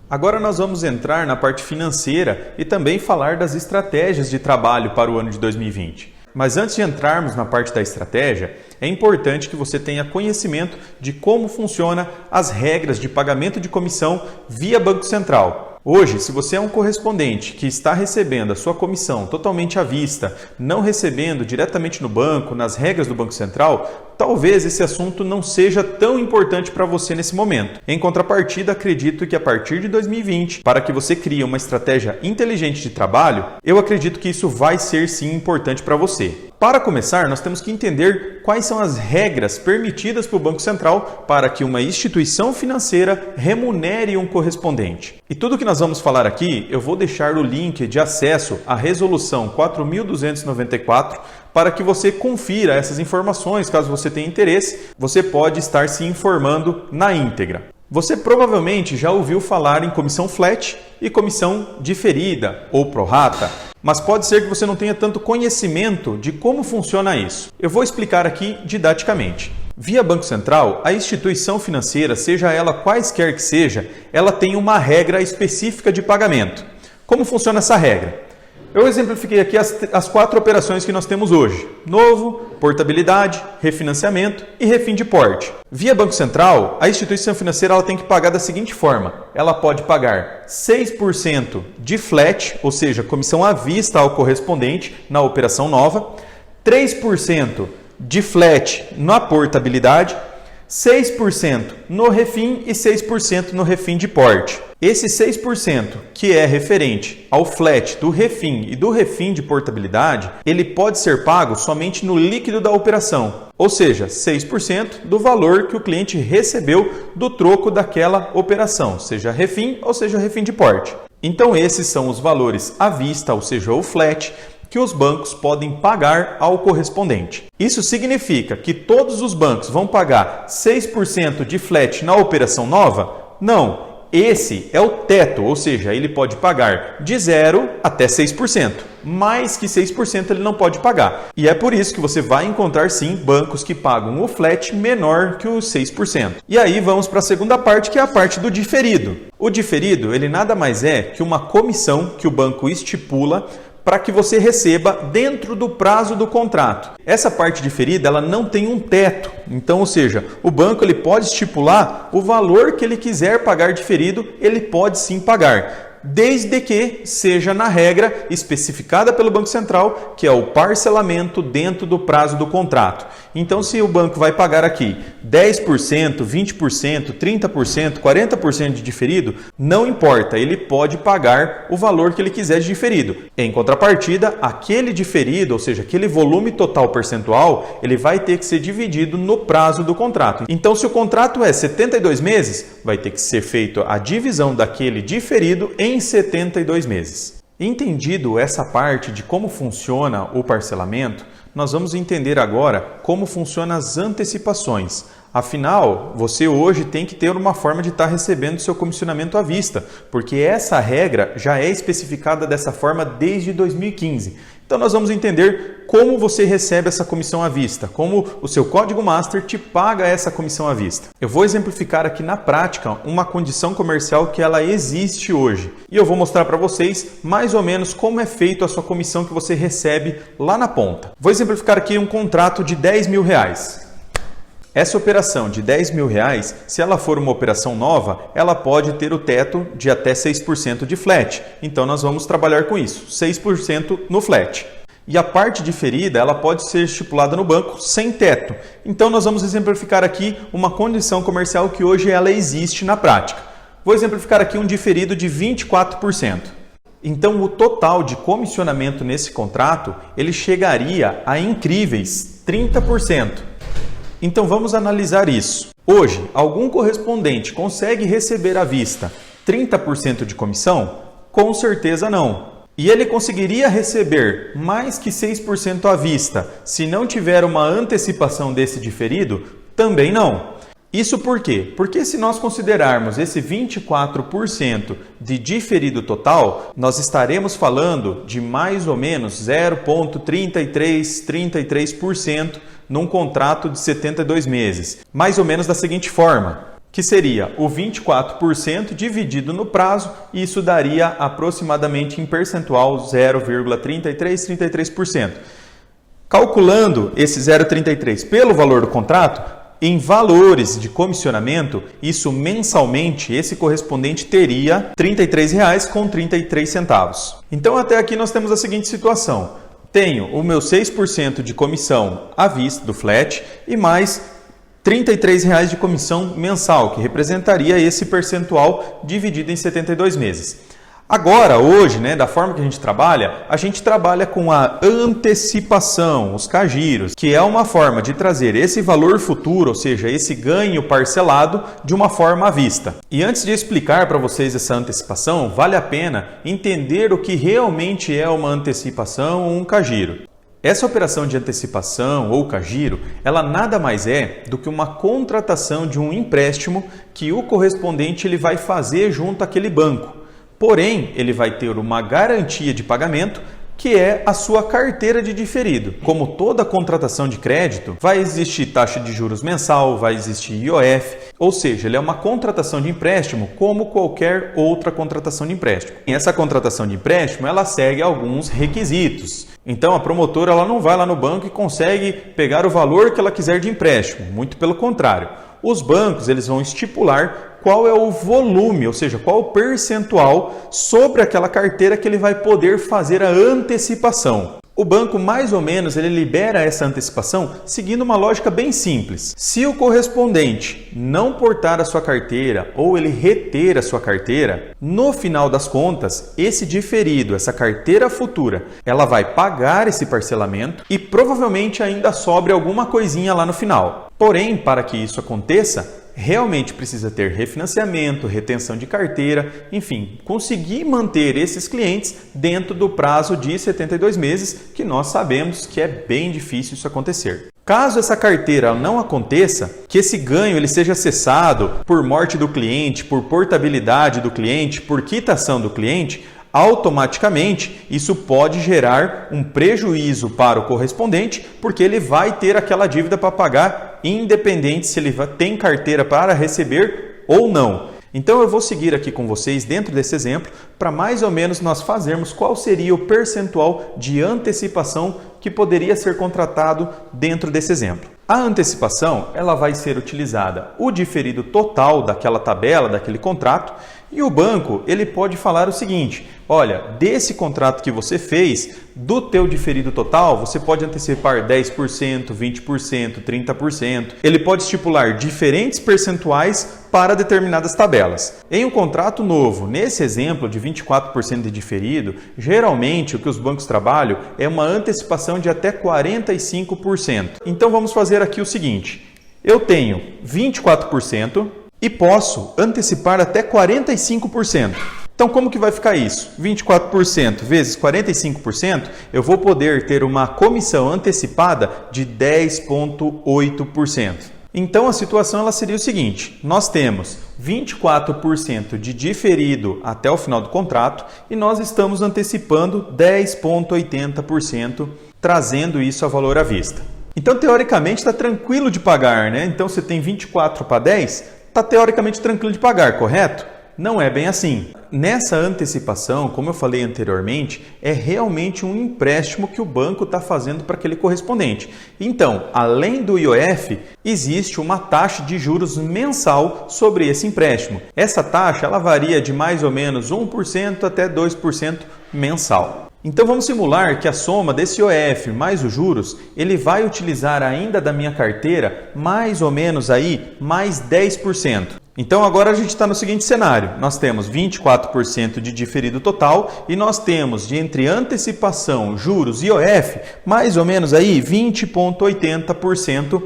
Agora nós vamos entrar na parte financeira e também falar das estratégias de trabalho para o ano de 2020. Mas antes de entrarmos na parte da estratégia, é importante que você tenha conhecimento de como funcionam as regras de pagamento de comissão via Banco Central. Hoje, se você é um correspondente que está recebendo a sua comissão totalmente à vista, não recebendo diretamente no banco, nas regras do Banco Central, talvez esse assunto não seja tão importante para você nesse momento. Em contrapartida, acredito que a partir de 2020, para que você crie uma estratégia inteligente de trabalho, eu acredito que isso vai ser sim importante para você. Para começar, nós temos que entender quais são as regras permitidas pelo Banco Central para que uma instituição financeira remunere um correspondente. E tudo que nós vamos falar aqui, eu vou deixar o link de acesso à Resolução 4.294 para que você confira essas informações. Caso você tenha interesse, você pode estar se informando na íntegra. Você provavelmente já ouviu falar em comissão flat e comissão diferida ou prorata, mas pode ser que você não tenha tanto conhecimento de como funciona isso. Eu vou explicar aqui didaticamente. Via Banco Central, a instituição financeira, seja ela quaisquer que seja, ela tem uma regra específica de pagamento. Como funciona essa regra? Eu exemplifiquei aqui as 4 operações que nós temos hoje: novo, portabilidade, refinanciamento e refim de porte. Via Banco Central, a instituição financeira ela tem que pagar da seguinte forma: ela pode pagar 6% de flat, ou seja, comissão à vista ao correspondente na operação nova, 3% de flat na portabilidade, 6% no refim e 6% no refim de porte. Esse 6%, que é referente ao flat do refim e do refim de portabilidade, ele pode ser pago somente no líquido da operação, ou seja, 6% do valor que o cliente recebeu do troco daquela operação, seja refim ou seja refim de porte. Então esses são os valores à vista, ou seja, o flat, que os bancos podem pagar ao correspondente. Isso significa que todos os bancos vão pagar 6% de flat na operação nova? Não. Esse é o teto, ou seja, ele pode pagar de 0 até 6%. Mais que 6% ele não pode pagar. E é por isso que você vai encontrar sim bancos que pagam o flat menor que os 6%. E aí vamos para a segunda parte, que é a parte do diferido. O diferido, ele nada mais é que uma comissão que o banco estipula para que você receba dentro do prazo do contrato. Essa parte diferida, ela não tem um teto. Então, ou seja, o banco ele pode estipular o valor que ele quiser pagar diferido, ele pode sim pagar, desde que seja na regra especificada pelo Banco Central, que é o parcelamento dentro do prazo do contrato. Então, se o banco vai pagar aqui 10%, 20%, 30%, 40% de diferido, não importa, ele pode pagar o valor que ele quiser de diferido. Em contrapartida, aquele diferido, ou seja, aquele volume total percentual, ele vai ter que ser dividido no prazo do contrato. Então, se o contrato é 72 meses, vai ter que ser feita a divisão daquele diferido em 72 meses. Entendido essa parte de como funciona o parcelamento, nós vamos entender agora como funcionam as antecipações. Afinal, você hoje tem que ter uma forma de estar recebendo seu comissionamento à vista, porque essa regra já é especificada dessa forma desde 2015. Então nós vamos entender como você recebe essa comissão à vista, como o seu código master te paga essa comissão à vista. Eu vou exemplificar aqui na prática uma condição comercial que ela existe hoje. E eu vou mostrar para vocês mais ou menos como é feito a sua comissão que você recebe lá na ponta. Vou exemplificar aqui um contrato de R$10 mil. Essa operação de R$10 mil, se ela for uma operação nova, ela pode ter o teto de até 6% de flat. Então nós vamos trabalhar com isso, 6% no flat. E a parte diferida, ela pode ser estipulada no banco sem teto. Então nós vamos exemplificar aqui uma condição comercial que hoje ela existe na prática. Vou exemplificar aqui um diferido de 24%. Então o total de comissionamento nesse contrato, ele chegaria a incríveis 30%. Então vamos analisar isso. Hoje, algum correspondente consegue receber à vista 30% de comissão? Com certeza não. E ele conseguiria receber mais que 6% à vista se não tiver uma antecipação desse diferido? Também não. Isso por quê? Porque se nós considerarmos esse 24% de diferido total, nós estaremos falando de mais ou menos 0,33% num contrato de 72 meses. Mais ou menos da seguinte forma. que seria o 24% dividido no prazo, e isso daria aproximadamente em percentual 0,33%. Calculando esse 0,33 pelo valor do contrato, em valores de comissionamento, isso mensalmente, esse correspondente teria R$ 33,33. Então até aqui nós temos a seguinte situação: tenho o meu 6% de comissão à vista do flat e mais R$ 33,00 de comissão mensal, que representaria esse percentual dividido em 72 meses. Agora, hoje, da forma que a gente trabalha com a antecipação, os cagiros, que é uma forma de trazer esse valor futuro, ou seja, esse ganho parcelado, de uma forma à vista. E antes de explicar para vocês essa antecipação, vale a pena entender o que realmente é uma antecipação ou um cagiro. Essa operação de antecipação ou cagiro, ela nada mais é do que uma contratação de um empréstimo que o correspondente ele vai fazer junto àquele banco. Porém, ele vai ter uma garantia de pagamento, que é a sua carteira de diferido. Como toda contratação de crédito, vai existir taxa de juros mensal, vai existir IOF, ou seja, ele é uma contratação de empréstimo como qualquer outra contratação de empréstimo. E essa contratação de empréstimo, ela segue alguns requisitos. Então, a promotora ela não vai lá no banco e consegue pegar o valor que ela quiser de empréstimo, muito pelo contrário. Os bancos eles vão estipular qual é o volume, ou seja, qual o percentual sobre aquela carteira que ele vai poder fazer a antecipação. O banco, mais ou menos, ele libera essa antecipação seguindo uma lógica bem simples. Se o correspondente não portar a sua carteira ou ele reter a sua carteira, no final das contas, esse diferido, essa carteira futura, ela vai pagar esse parcelamento e provavelmente ainda sobre alguma coisinha lá no final. Porém, para que isso aconteça, realmente precisa ter refinanciamento, retenção de carteira, enfim, conseguir manter esses clientes dentro do prazo de 72 meses, que nós sabemos que é bem difícil isso acontecer. Caso essa carteira não aconteça, que esse ganho ele seja cessado por morte do cliente, por portabilidade do cliente, por quitação do cliente, automaticamente isso pode gerar um prejuízo para o correspondente, porque ele vai ter aquela dívida para pagar, independente se ele tem carteira para receber ou não. Então eu vou seguir aqui com vocês dentro desse exemplo para mais ou menos nós fazermos qual seria o percentual de antecipação que poderia ser contratado dentro desse exemplo. A antecipação ela vai ser utilizada o diferido total daquela tabela, daquele contrato, e o banco ele pode falar o seguinte: olha, desse contrato que você fez, do teu diferido total, você pode antecipar 10%, 20%, 30%. Ele pode estipular diferentes percentuais para determinadas tabelas. Em um contrato novo, nesse exemplo de 24% de diferido, geralmente o que os bancos trabalham é uma antecipação de até 45%. Então vamos fazer aqui o seguinte: eu tenho 24%, e posso antecipar até 45%. Então, como que vai ficar isso? 24% vezes 45%, eu vou poder ter uma comissão antecipada de 10,8%. Então, a situação ela seria o seguinte: nós temos 24% de diferido até o final do contrato e nós estamos antecipando 10,80%, trazendo isso a valor à vista. Então, teoricamente, está tranquilo de pagar, né? Então, você tem 24 para 10, está teoricamente tranquilo de pagar, correto? Não é bem assim. Nessa antecipação, como eu falei anteriormente, é realmente um empréstimo que o banco está fazendo para aquele correspondente. Então, além do IOF, existe uma taxa de juros mensal sobre esse empréstimo. Essa taxa ela varia de mais ou menos 1% até 2% mensal. Então vamos simular que a soma desse IOF mais os juros, ele vai utilizar ainda da minha carteira mais ou menos aí mais 10%. Então agora a gente está no seguinte cenário: nós temos 24% de diferido total e nós temos de entre antecipação, juros e IOF mais ou menos aí 20,80%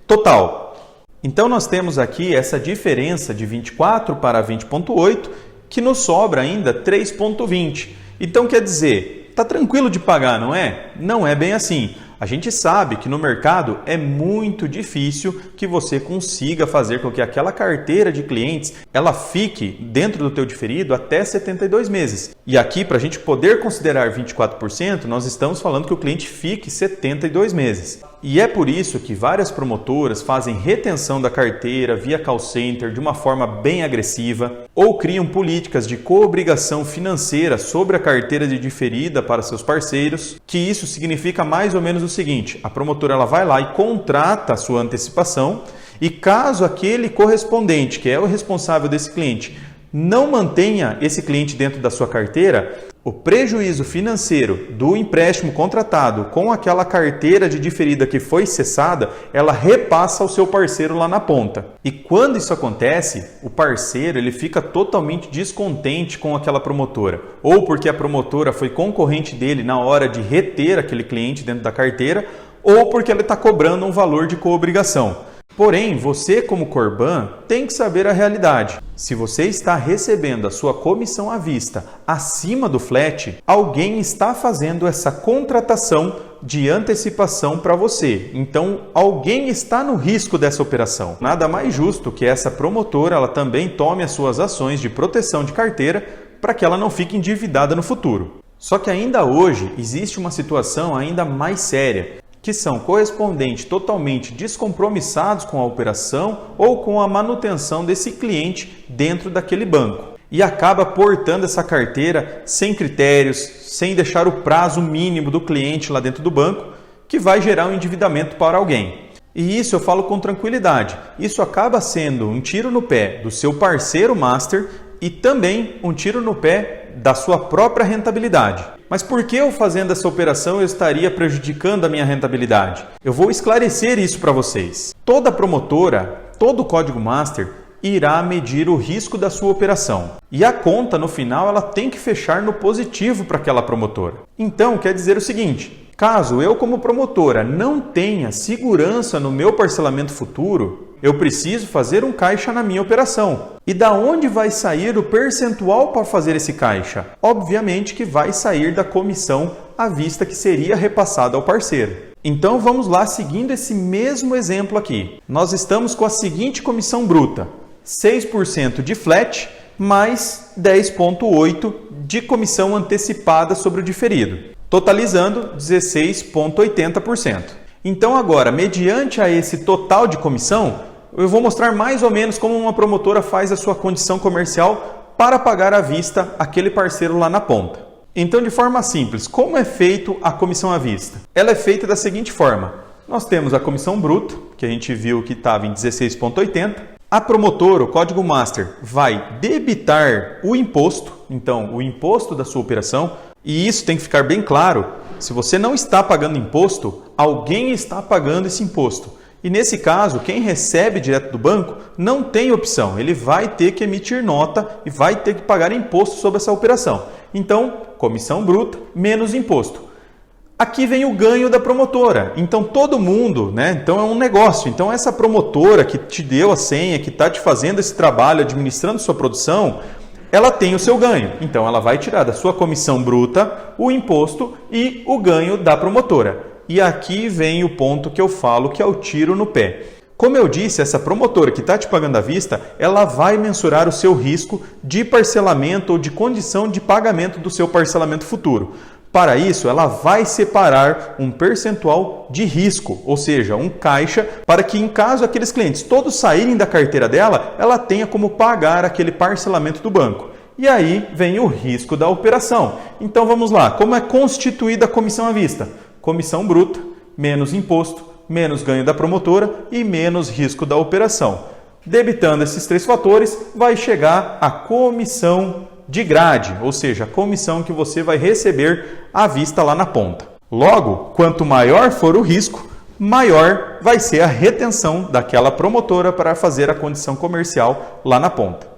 total. Então nós temos aqui essa diferença de 24 para 20,8 que nos sobra ainda 3,20. Então quer dizer, está tranquilo de pagar, não é? Não é bem assim. A gente sabe que no mercado é muito difícil que você consiga fazer com que aquela carteira de clientes ela fique dentro do teu diferido até 72 meses. E aqui, para a gente poder considerar 24%, nós estamos falando que o cliente fique 72 meses. E é por isso que várias promotoras fazem retenção da carteira via call center de uma forma bem agressiva ou criam políticas de coobrigação financeira sobre a carteira de diferida para seus parceiros, que isso significa mais ou menos o seguinte: a promotora ela vai lá e contrata a sua antecipação e caso aquele correspondente, que é o responsável desse cliente, não mantenha esse cliente dentro da sua carteira, o prejuízo financeiro do empréstimo contratado com aquela carteira de diferida que foi cessada, ela repassa ao seu parceiro lá na ponta. E quando isso acontece, o parceiro ele fica totalmente descontente com aquela promotora, ou porque a promotora foi concorrente dele na hora de reter aquele cliente dentro da carteira, ou porque ela está cobrando um valor de coobrigação. Porém, você como Corban tem que saber a realidade. Se você está recebendo a sua comissão à vista acima do flat, alguém está fazendo essa contratação de antecipação para você. Então, alguém está no risco dessa operação. Nada mais justo que essa promotora ela também tome as suas ações de proteção de carteira para que ela não fique endividada no futuro. Só que ainda hoje existe uma situação ainda mais séria, que são correspondentes totalmente descompromissados com a operação ou com a manutenção desse cliente dentro daquele banco. E acaba portando essa carteira sem critérios, sem deixar o prazo mínimo do cliente lá dentro do banco, que vai gerar um endividamento para alguém. E isso eu falo com tranquilidade. Isso acaba sendo um tiro no pé do seu parceiro master e também um tiro no pé da sua própria rentabilidade. Mas por que eu fazendo essa operação eu estaria prejudicando a minha rentabilidade? Eu vou esclarecer isso para vocês. Toda promotora, todo código master irá medir o risco da sua operação. E a conta no final ela tem que fechar no positivo para aquela promotora. Então quer dizer o seguinte: caso eu como promotora não tenha segurança no meu parcelamento futuro, eu preciso fazer um caixa na minha operação. E da onde vai sair o percentual para fazer esse caixa? Obviamente que vai sair da comissão à vista que seria repassada ao parceiro. Então vamos lá seguindo esse mesmo exemplo aqui. Nós estamos com a seguinte comissão bruta: 6% de flat mais 10,8% de comissão antecipada sobre o diferido, totalizando 16,80%. Então agora, mediante a esse total de comissão, eu vou mostrar mais ou menos como uma promotora faz a sua condição comercial para pagar à vista aquele parceiro lá na ponta. Então, de forma simples, como é feito a comissão à vista? Ela é feita da seguinte forma: nós temos a comissão bruta, que a gente viu que estava em 16,80%. A promotora, o código master, vai debitar o imposto, então o imposto da sua operação, e isso tem que ficar bem claro: se você não está pagando imposto, alguém está pagando esse imposto. E nesse caso, quem recebe direto do banco não tem opção, ele vai ter que emitir nota e vai ter que pagar imposto sobre essa operação. Então, comissão bruta menos imposto. Aqui vem o ganho da promotora. Então, todo mundo, Então, é um negócio. Então, essa promotora que te deu a senha, que está te fazendo esse trabalho, administrando sua produção, ela tem o seu ganho. Então, ela vai tirar da sua comissão bruta o imposto e o ganho da promotora. E aqui vem o ponto que eu falo que é o tiro no pé. Como eu disse, essa promotora que está te pagando à vista, ela vai mensurar o seu risco de parcelamento ou de condição de pagamento do seu parcelamento futuro. Para isso, ela vai separar um percentual de risco, ou seja, um caixa, para que em caso aqueles clientes todos saírem da carteira dela, ela tenha como pagar aquele parcelamento do banco. E aí vem o risco da operação. Então vamos lá, como é constituída a comissão à vista? Comissão bruta, menos imposto, menos ganho da promotora e menos risco da operação. Debitando esses três fatores, vai chegar a comissão de grade, ou seja, a comissão que você vai receber à vista lá na ponta. Logo, quanto maior for o risco, maior vai ser a retenção daquela promotora para fazer a condição comercial lá na ponta.